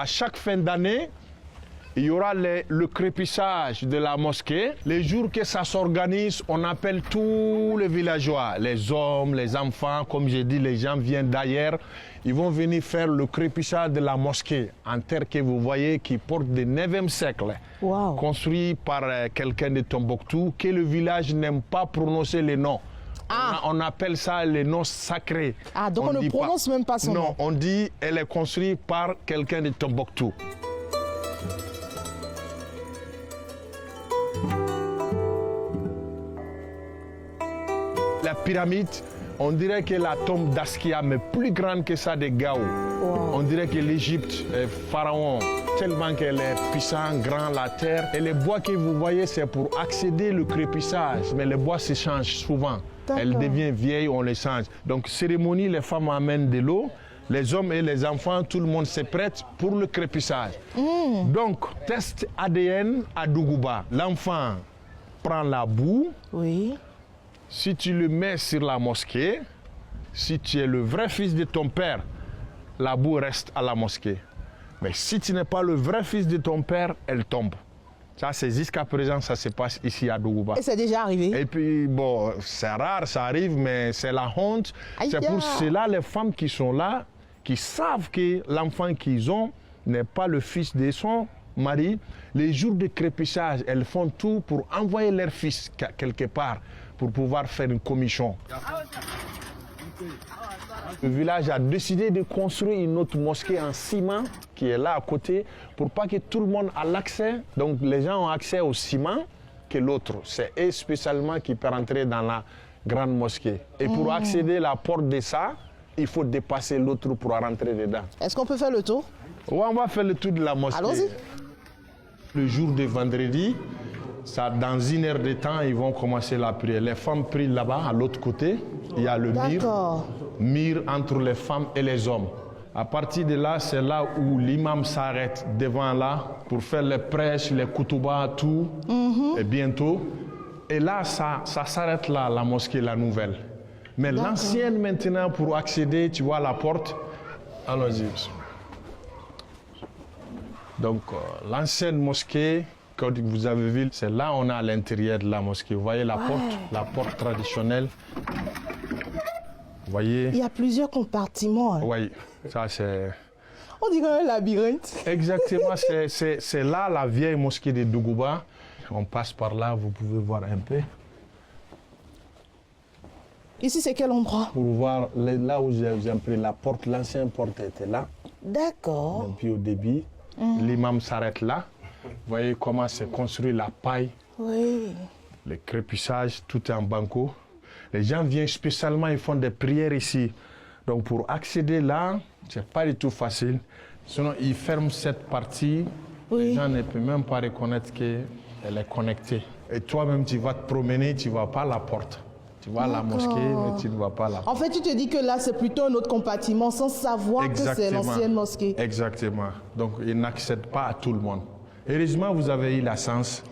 À chaque fin d'année, il y aura le crépissage de la mosquée. Les jours que ça s'organise, on appelle tous les villageois, les hommes, les enfants, comme j'ai dit, les gens viennent d'ailleurs. Ils vont venir faire le crépissage de la mosquée en terre que vous voyez qui porte du 9e siècle. Wow. Construit par quelqu'un de Tombouctou, que le village n'aime pas prononcer les noms. On appelle ça les noms sacrés. Ah, donc on ne prononce même pas son nom. Non, on dit elle est construite par quelqu'un de Tombouctou. La pyramide, on dirait que la tombe d'Askia, mais plus grande que ça de Gao. Wow. On dirait que l'Égypte est pharaon, tellement qu'elle est puissante, grand, la terre. Et les bois que vous voyez, c'est pour accéder au crépissage. Mais les bois se changent souvent. Elle devient vieille, on les change. Donc, cérémonie, les femmes amènent de l'eau. Les hommes et les enfants, tout le monde se prête pour le crépissage. Donc, test ADN à Dougouba. L'enfant prend la boue. Oui. Si tu le mets sur la mosquée, si tu es le vrai fils de ton père, la boue reste à la mosquée. Mais si tu n'es pas le vrai fils de ton père, elle tombe. Ça, c'est jusqu'à présent, ça se passe ici à Dougouba. Et c'est déjà arrivé? Et puis, bon, c'est rare, ça arrive, mais c'est la honte. C'est pour cela, les femmes qui sont là, qui savent que l'enfant qu'ils ont n'est pas le fils de son mari. Les jours de crépissage, elles font tout pour envoyer leur fils quelque part, pour pouvoir faire une commission. Le village a décidé de construire une autre mosquée en ciment qui est là à côté pour pas que tout le monde ait l'accès. Donc les gens ont accès au ciment que l'autre. C'est eux spécialement qui peuvent entrer dans la grande mosquée. Et pour accéder à la porte de ça, il faut dépasser l'autre pour rentrer dedans. Est-ce qu'on peut faire le tour? Oui, on va faire le tour de la mosquée. Allons-y. Le jour de vendredi, ça, dans 1 heure de temps, ils vont commencer la prière. Les femmes prient là-bas, à l'autre côté. Il y a le mur entre les femmes et les hommes. À partir de là, c'est là où l'imam s'arrête devant là pour faire les prêches, les koutouba, tout. Et bientôt. Et là, ça s'arrête là, la mosquée, la nouvelle. Mais l'ancienne, maintenant, pour accéder, tu vois la porte. Allons-y. Donc, l'ancienne mosquée, que vous avez vu, c'est là on a à l'intérieur de la mosquée. Vous voyez la porte traditionnelle. Vous voyez? Il y a plusieurs compartiments. Hein. Oui, ça c'est... On dirait un labyrinthe. Exactement, c'est là la vieille mosquée de Dougouba. On passe par là, vous pouvez voir un peu. Ici, c'est quel endroit? Pour voir là où j'ai pris la porte, l'ancienne porte était là. D'accord. Et puis au début, l'imam s'arrête là. Vous voyez comment c'est construit la paille. Oui. Le crépissage, tout est en banco. Les gens viennent spécialement, ils font des prières ici. Donc pour accéder là, c'est pas du tout facile. Sinon, ils ferment cette partie. Les gens ne peuvent même pas reconnaître qu'elle est connectée. Et toi-même, tu vas te promener, tu ne vois pas la porte. Tu vois la mosquée, mais tu ne vois pas la porte. En fait, tu te dis que là, c'est plutôt un autre compartiment sans savoir que c'est l'ancienne mosquée. Exactement. Donc, ils n'accèdent pas à tout le monde. Heureusement, vous avez eu la chance.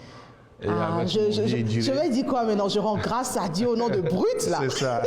Et je vais dire quoi maintenant? Je rends grâce à Dieu au nom de Brut, là. C'est ça.